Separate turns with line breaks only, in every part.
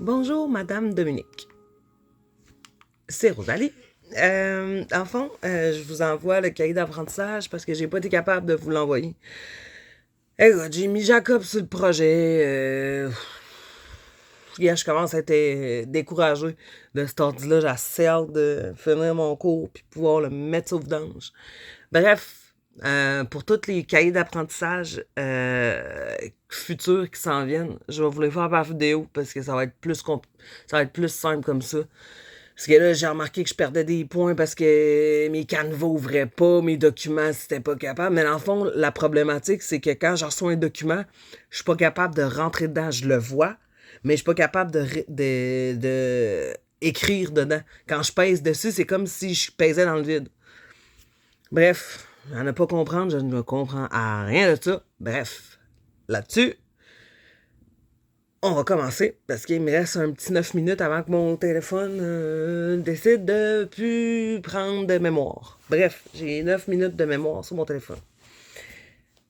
Bonjour, Madame Dominique. C'est Rosalie. En fond, je vous envoie le cahier d'apprentissage parce que j'ai pas été capable de vous l'envoyer. Écoute, j'ai mis Jacob sur le projet. Je commence à être découragé de cet ordi-là. J'ai hâte de finir mon cours puis pouvoir le mettre sur vidange. Bref, pour tous les cahiers d'apprentissage futurs qui s'en viennent, je vais vous les faire par vidéo parce que ça va être ça va être plus simple comme ça. Parce que là, j'ai remarqué que je perdais des points parce que mes canevas ouvraient pas, mes documents, c'était pas capable. Mais dans le fond, la problématique, c'est que quand je reçois un document, je suis pas capable de rentrer dedans. Je le vois, mais je suis pas capable de écrire dedans. Quand je pèse dessus, c'est comme si je pesais dans le vide. Bref, à ne pas comprendre, je ne comprends à rien de ça. Bref, là-dessus, on va commencer parce qu'il me reste un petit 9 minutes avant que mon téléphone décide de plus prendre de mémoire. Bref, j'ai 9 minutes de mémoire sur mon téléphone.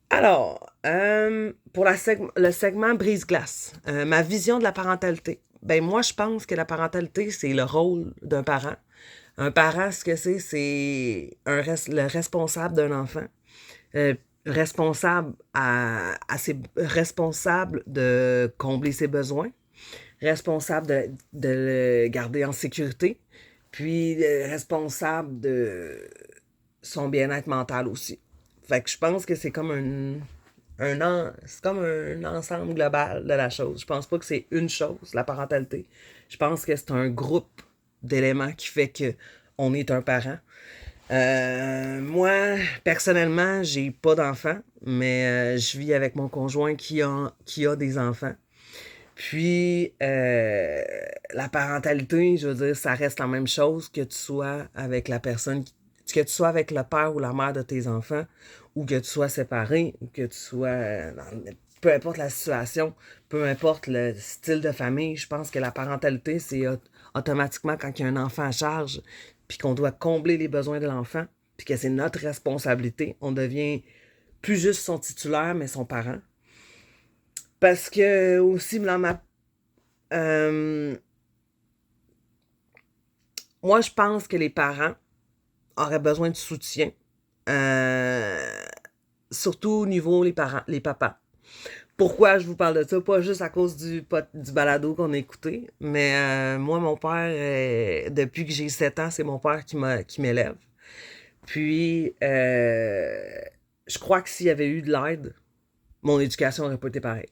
Alors, pour le segment brise-glace, ma vision de la parentalité. Ben moi, je pense que la parentalité, c'est le rôle d'un parent. Un parent, ce que le responsable d'un enfant. Euh, responsable de combler ses besoins, responsable de le garder en sécurité, puis responsable de son bien-être mental aussi. Fait que je pense que c'est comme c'est comme un ensemble global de la chose. Je pense pas que c'est une chose, la parentalité. Je pense que c'est un groupe d'éléments qui fait que on est un parent. Moi, personnellement, j'ai pas d'enfants, mais je vis avec mon conjoint qui a des enfants. Puis, la parentalité, je veux dire, ça reste la même chose que tu sois avec la personne, que tu sois avec le père ou la mère de tes enfants, ou que tu sois séparé, ou que tu sois peu importe la situation, peu importe le style de famille, je pense que la parentalité, c'est automatiquement quand il y a un enfant à charge, puis qu'on doit combler les besoins de l'enfant, puis que c'est notre responsabilité, on devient plus juste son titulaire, mais son parent. Parce que aussi, euh, moi, je pense que les parents auraient besoin de soutien, euh, surtout au niveau les papas. Pourquoi je vous parle de ça? Pas juste à cause du balado qu'on a écouté, mais moi, mon père, depuis que j'ai 7 ans, c'est mon père qui m'élève. Puis, je crois que s'il y avait eu de l'aide, mon éducation n'aurait pas été pareille.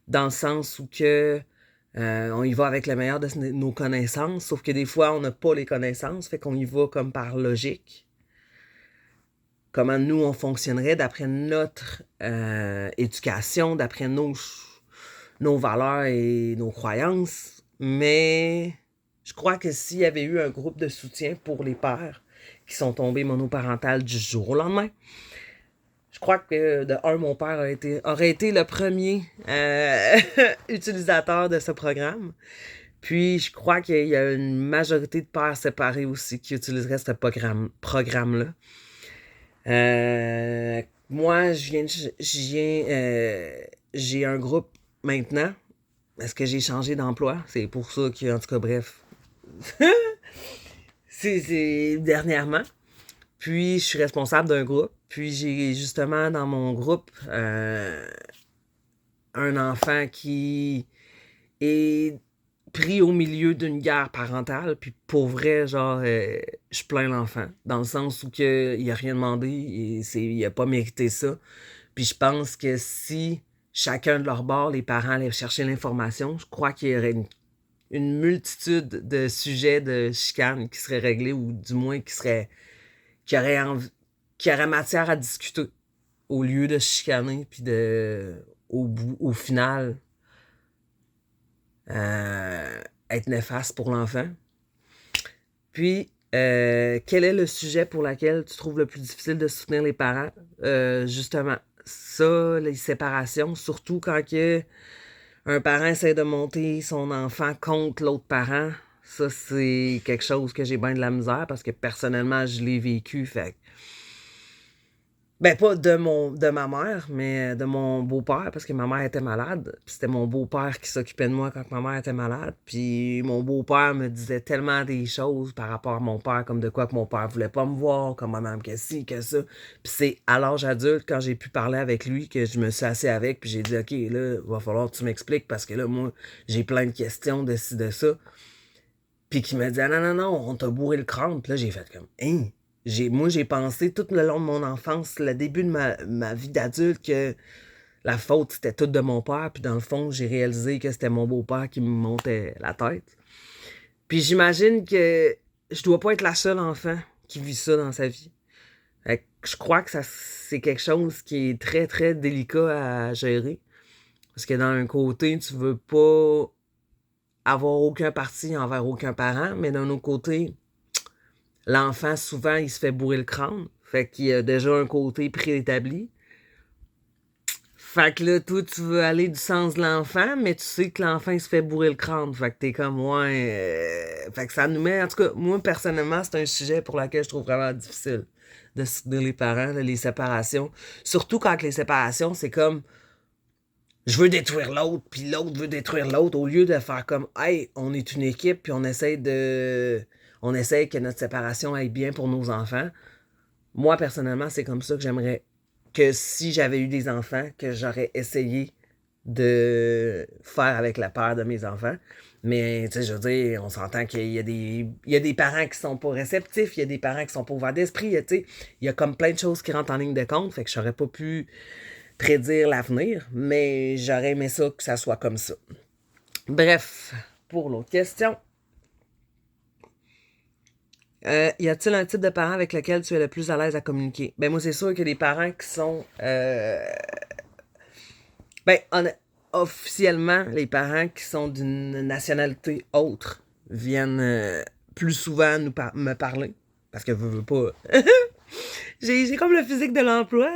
Dans le sens où que on y va avec le meilleur de nos connaissances, sauf que des fois, on n'a pas les connaissances, fait qu'on y va comme par logique. Comment nous, on fonctionnerait d'après notre éducation, d'après nos valeurs et nos croyances. Mais je crois que s'il y avait eu un groupe de soutien pour les pères qui sont tombés monoparentales du jour au lendemain, je crois que, de un, mon père aurait été le premier utilisateur de ce programme. Puis, je crois qu'il y a une majorité de pères séparés aussi qui utiliseraient ce programme-là. Moi, j'ai un groupe maintenant. Est-ce que j'ai changé d'emploi? C'est pour ça que, en tout cas, bref, c'est dernièrement. Puis, je suis responsable d'un groupe. Puis, j'ai justement dans mon groupe un enfant qui est pris au milieu d'une guerre parentale. Puis, pour vrai, genre, je plains l'enfant. Dans le sens où il a rien demandé. Il a pas mérité ça. Puis, je pense que si chacun de leur bord, les parents allaient chercher l'information, je crois qu'il y aurait une multitude de sujets de chicane qui seraient réglés ou du moins qui auraient qui aurait matière à discuter au lieu de se chicaner puis au final être néfaste pour l'enfant. Puis quel est le sujet pour lequel tu trouves le plus difficile de soutenir les parents? Justement, ça, les séparations, surtout quand un parent essaie de monter son enfant contre l'autre parent. Ça, c'est quelque chose que j'ai bien de la misère parce que personnellement, je l'ai vécu. Fait Ben, pas de ma mère, mais de mon beau-père, parce que ma mère était malade. Puis c'était mon beau-père qui s'occupait de moi quand ma mère était malade. Puis mon beau-père me disait tellement des choses par rapport à mon père, comme de quoi que mon père voulait pas me voir, comme madame que ci, que ça. Puis c'est à l'âge adulte, quand j'ai pu parler avec lui, que je me suis assis avec, puis j'ai dit, OK, là, va falloir que tu m'expliques, parce que là, moi, j'ai plein de questions de ci, de ça. Puis qui me dit, ah, non, non, non, on t'a bourré le crâne. Puis là, j'ai fait comme, hein? Moi, j'ai pensé tout le long de mon enfance, le début de ma vie d'adulte, que la faute, c'était toute de mon père. Puis dans le fond, j'ai réalisé que c'était mon beau-père qui me montait la tête. Puis j'imagine que je dois pas être la seule enfant qui vit ça dans sa vie. Fait que je crois que ça, c'est quelque chose qui est très, très délicat à gérer. Parce que d'un côté, tu veux pas avoir aucun parti envers aucun parent, mais d'un autre côté, l'enfant, souvent, il se fait bourrer le crâne. Fait qu'il y a déjà un côté préétabli. Fait que là, toi, tu veux aller du sens de l'enfant, mais tu sais que l'enfant, il se fait bourrer le crâne. Fait que t'es comme, ouais. Fait que ça nous met. En tout cas, moi, personnellement, c'est un sujet pour lequel je trouve vraiment difficile de soutenir les parents, là, les séparations. Surtout quand les séparations, c'est comme, je veux détruire l'autre, puis l'autre veut détruire l'autre, au lieu de faire comme, hey, on est une équipe, puis on essaie que notre séparation aille bien pour nos enfants. Moi, personnellement, c'est comme ça que j'aimerais que si j'avais eu des enfants, que j'aurais essayé de faire avec la peur de mes enfants. Mais, tu sais, je veux dire, on s'entend qu'il y a des parents qui sont pas réceptifs, il y a des parents qui sont pas ouverts d'esprit, tu sais, il y a comme plein de choses qui rentrent en ligne de compte, fait que j'aurais pas pu prédire l'avenir, mais j'aurais aimé ça que ça soit comme ça. Bref, pour l'autre question. Y a-t-il un type de parent avec lequel tu es le plus à l'aise à communiquer? Ben moi, c'est sûr que les parents qui sont... ben, officiellement, les parents qui sont d'une nationalité autre viennent plus souvent me parler. Parce que veux pas... j'ai comme le physique de l'emploi.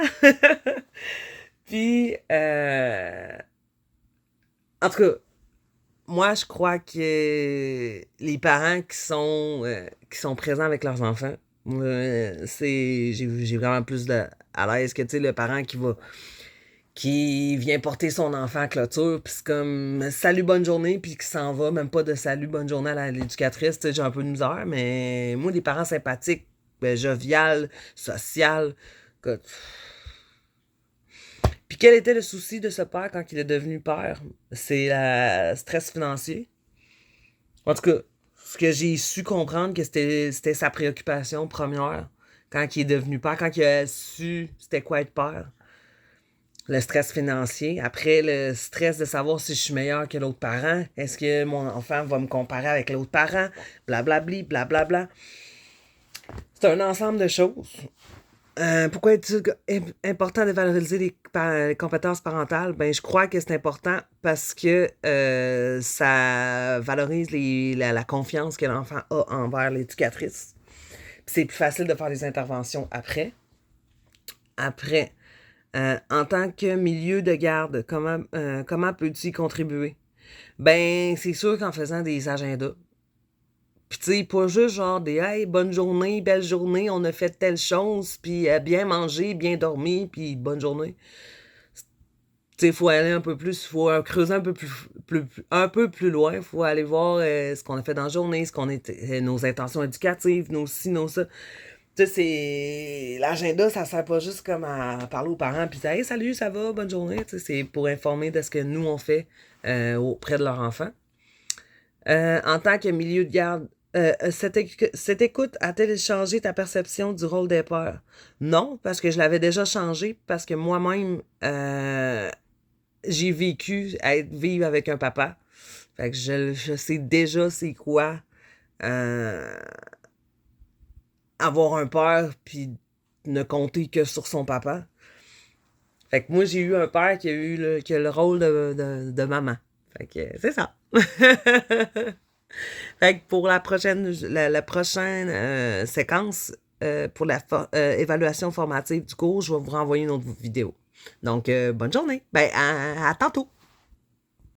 Puis, en tout cas, moi, je crois que les parents qui sont présents avec leurs enfants, j'ai vraiment plus de à l'aise que, tu sais, le parent qui vient porter son enfant à clôture, puis c'est comme salut, bonne journée, puis qui s'en va, même pas de salut, bonne journée à l'éducatrice, tu sais, j'ai un peu de misère, mais moi, des parents sympathiques, jovial, social, que- puis quel était le souci de ce père quand il est devenu père? C'est le stress financier. En tout cas, ce que j'ai su comprendre, que c'était sa préoccupation première quand il est devenu père, quand il a su c'était quoi être père. Le stress financier. Après, le stress de savoir si je suis meilleur que l'autre parent. Est-ce que mon enfant va me comparer avec l'autre parent? Blablabli, blablabla. C'est un ensemble de choses. Pourquoi est-il important de valoriser les compétences parentales? Ben, je crois que c'est important parce que ça valorise la confiance que l'enfant a envers l'éducatrice. Puis c'est plus facile de faire des interventions après. Après, en tant que milieu de garde, comment peux-tu y contribuer? Ben, c'est sûr qu'en faisant des agendas. Puis tu sais, pas juste genre des hey, bonne journée, belle journée, on a fait telle chose, puis bien manger, bien dormir, puis bonne journée. Tu sais, il faut aller un peu plus, il faut creuser un peu plus loin, il faut aller voir ce qu'on a fait dans la journée, nos intentions éducatives, nos ci, nos ça. Tu sais, c'est. L'agenda, ça sert pas juste comme à parler aux parents, puis hey, salut, ça va, bonne journée. Tu sais, c'est pour informer de ce que nous on fait auprès de leurs enfants. En tant que milieu de garde, cette écoute a-t-elle changé ta perception du rôle des pères? Non, parce que je l'avais déjà changé, parce que moi-même, j'ai vécu vivre avec un papa. Fait que je sais déjà c'est quoi avoir un père puis ne compter que sur son papa. Fait que moi, j'ai eu un père qui a le rôle de maman. Fait que c'est ça. Fait que pour la prochaine séquence, pour évaluation formative du cours, je vais vous renvoyer une autre vidéo. Donc, bonne journée. Ben, à tantôt.